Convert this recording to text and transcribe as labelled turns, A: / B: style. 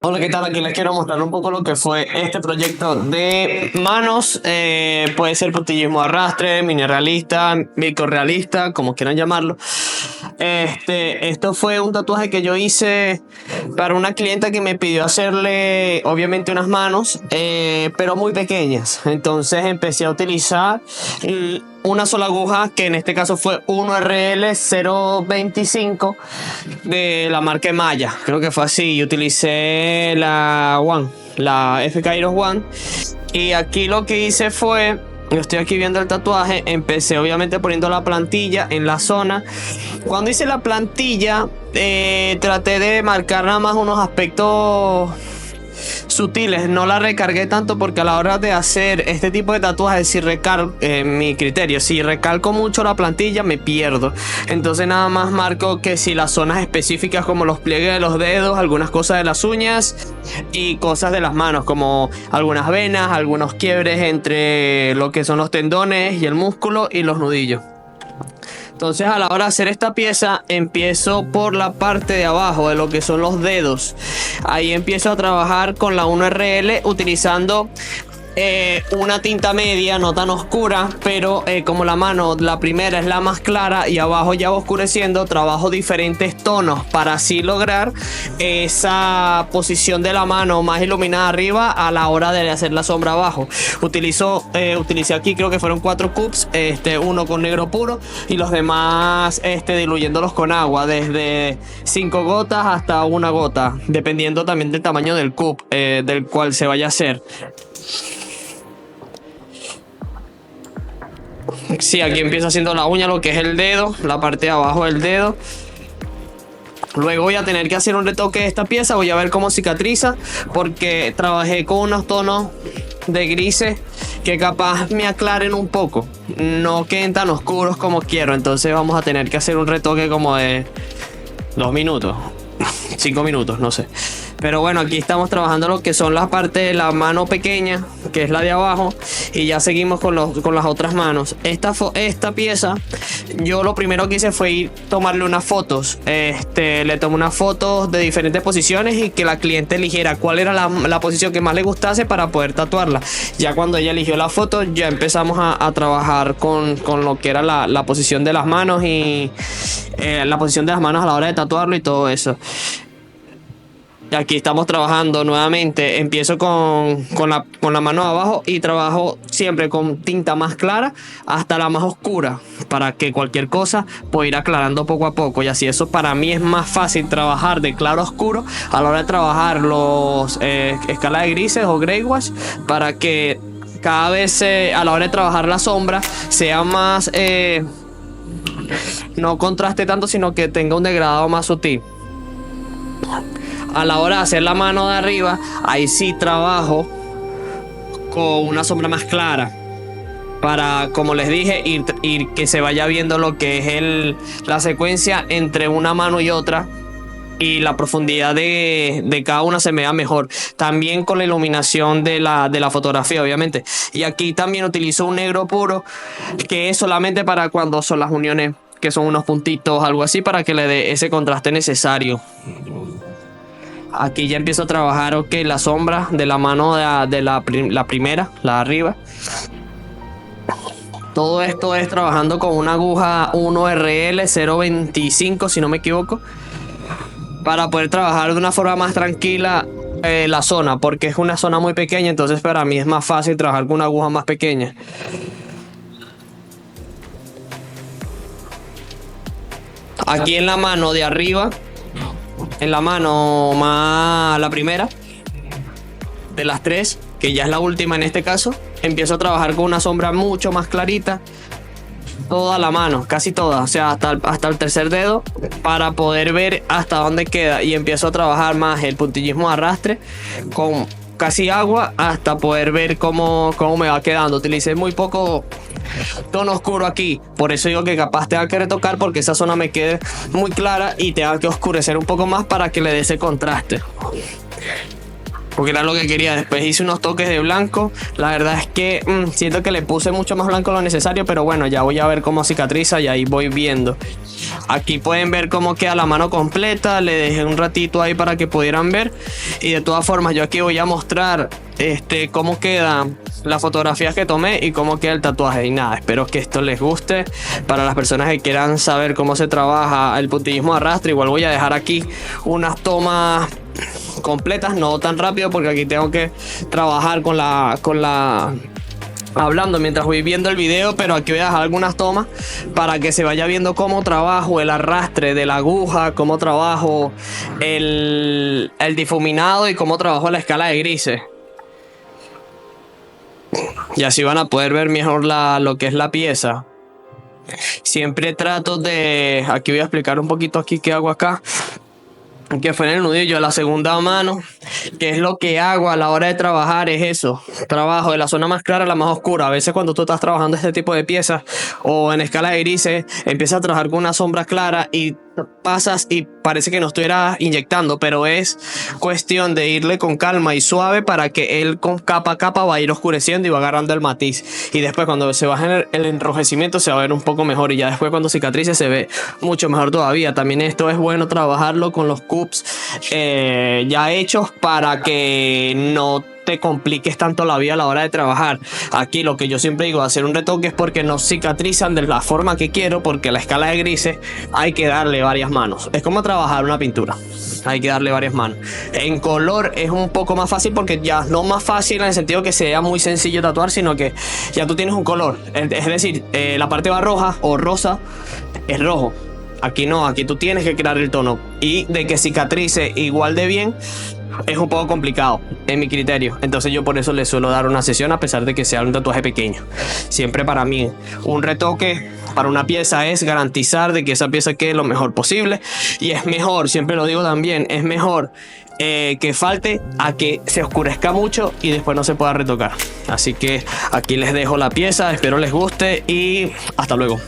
A: Hola, ¿qué tal? Aquí les quiero mostrar un poco lo que fue este proyecto de manos. Puede ser puntillismo arrastre, mini realista, micro realista, como quieran llamarlo. Esto fue un tatuaje que yo hice para una clienta que me pidió hacerle, obviamente, unas manos, pero muy pequeñas. Entonces empecé a utilizar una sola aguja, que en este caso fue 1RL 025 de la marca Maya. Creo que fue así. Y utilicé la One, la F Kairos One. Y aquí lo que hice fue, yo estoy aquí viendo el tatuaje, empecé obviamente poniendo la plantilla en la zona. Cuando hice la plantilla, traté de marcar nada más unos aspectos sutiles, no la recargué tanto porque a la hora de hacer este tipo de tatuajes, si recalco, mi criterio, si recalco mucho la plantilla me pierdo. Entonces nada más marco que si las zonas específicas, como los pliegues de los dedos, algunas cosas de las uñas y cosas de las manos, como algunas venas, algunos quiebres entre lo que son los tendones y el músculo y los nudillos. Entonces, a la hora de hacer esta pieza, empiezo por la parte de abajo de lo que son los dedos. Ahí empiezo a trabajar con la 1RL utilizando una tinta media, no tan oscura, pero como la mano, la primera es la más clara y abajo ya va oscureciendo, trabajo diferentes tonos para así lograr esa posición de la mano más iluminada arriba a la hora de hacer la sombra abajo. Utilicé aquí, creo que fueron 4 cups, uno con negro puro y los demás diluyéndolos con agua, desde 5 gotas hasta 1 gota, dependiendo también del tamaño del cup del cual se vaya a hacer. Sí, aquí empiezo haciendo la uña, lo que es el dedo, la parte de abajo del dedo. Luego voy a tener que hacer un retoque de esta pieza, voy a ver cómo cicatriza, porque trabajé con unos tonos de grises que capaz me aclaren un poco, no queden tan oscuros como quiero. Entonces vamos a tener que hacer un retoque como de 2 minutos, 5 minutos, no sé. Pero bueno, aquí estamos trabajando lo que son las partes de la mano pequeña, que es la de abajo, y ya seguimos con las otras manos. Esta pieza, yo lo primero que hice fue ir tomarle unas fotos. Le tomé unas fotos de diferentes posiciones y que la cliente eligiera cuál era la posición que más le gustase para poder tatuarla. Ya cuando ella eligió la foto, ya empezamos a trabajar con lo que era la posición de las manos y la posición de las manos a la hora de tatuarlo y todo eso. Aquí estamos trabajando nuevamente. Empiezo con la mano de abajo y trabajo siempre con tinta más clara hasta la más oscura, para que cualquier cosa pueda ir aclarando poco a poco. Y así, eso para mí es más fácil trabajar de claro a oscuro a la hora de trabajar los escala de grises o gray wash, para que cada vez a la hora de trabajar la sombra sea más no contraste tanto, sino que tenga un degradado más sutil. A la hora de hacer la mano de arriba, ahí sí trabajo con una sombra más clara, para, como les dije, ir que se vaya viendo lo que es la secuencia entre una mano y otra, y la profundidad de cada una se me vea mejor. También con la iluminación de la fotografía, obviamente. Y aquí también utilizo un negro puro, que es solamente para cuando son las uniones, que son unos puntitos, algo así, para que le dé ese contraste necesario. Aquí ya empiezo a trabajar, la sombra de la mano de la primera, la de arriba. Todo esto es trabajando con una aguja 1RL 025, si no me equivoco, para poder trabajar de una forma más tranquila la zona, porque es una zona muy pequeña. Entonces para mí es más fácil trabajar con una aguja más pequeña. Aquí en la mano de arriba, en la mano más, la primera de las 3, que ya es la última en este caso, empiezo a trabajar con una sombra mucho más clarita toda la mano, casi toda, o sea, hasta el tercer dedo, para poder ver hasta dónde queda. Y empiezo a trabajar más el puntillismo de arrastre con casi agua hasta poder ver cómo me va quedando. Utilicé muy poco tono oscuro aquí, por eso digo que capaz tenga que retocar, porque esa zona me quede muy clara y tenga que oscurecer un poco más para que le dé ese contraste. porque era lo que quería. Después hice unos toques de blanco. La verdad es que siento que le puse mucho más blanco de lo necesario, pero bueno, ya voy a ver cómo cicatriza y ahí voy viendo. Aquí pueden ver cómo queda la mano completa. Le dejé un ratito ahí para que pudieran ver. Y de todas formas, yo aquí voy a mostrar cómo quedan las fotografías que tomé y cómo queda el tatuaje. Y nada, espero que esto les guste. Para las personas que quieran saber cómo se trabaja el puntillismo de arrastre, igual voy a dejar aquí unas tomas completas, no tan rápido, porque aquí tengo que trabajar con la hablando mientras voy viendo el video, pero aquí voy a dejar algunas tomas para que se vaya viendo cómo trabajo el arrastre de la aguja, cómo trabajo el difuminado y cómo trabajo la escala de grises. Y así van a poder ver mejor lo que es la pieza. Siempre trato de... Aquí voy a explicar un poquito aquí qué hago acá. Que fue en el nudillo de la segunda mano. Que es lo que hago a la hora de trabajar, es eso. Trabajo de la zona más clara a la más oscura. A veces cuando tú estás trabajando este tipo de piezas o en escala de grises, empiezas a trabajar con una sombra clara y pasas y parece que no estuvieras inyectando, pero es cuestión de irle con calma y suave para que él con capa a capa va a ir oscureciendo y va agarrando el matiz, y después cuando se baje el enrojecimiento se va a ver un poco mejor, y ya después cuando cicatrice se ve mucho mejor todavía. También esto es bueno trabajarlo con los cups ya hechos para que no te compliques tanto la vida a la hora de trabajar. Aquí lo que yo siempre digo, hacer un retoque es porque no cicatrizan de la forma que quiero, porque la escala de grises hay que darle varias manos. Es como trabajar una pintura, hay que darle varias manos. En color es un poco más fácil, porque ya no más fácil en el sentido que sea muy sencillo tatuar, sino que ya tú tienes un color. Es decir, la parte va roja o rosa es rojo. Aquí no, aquí tú tienes que crear el tono, y de que cicatrice igual de bien es un poco complicado en mi criterio. Entonces yo por eso le suelo dar una sesión, a pesar de que sea un tatuaje pequeño. Siempre para mí un retoque para una pieza es garantizar de que esa pieza quede lo mejor posible, y es mejor, siempre lo digo también, es mejor que falte a que se oscurezca mucho y después no se pueda retocar. Así que aquí les dejo la pieza, espero les guste y hasta luego.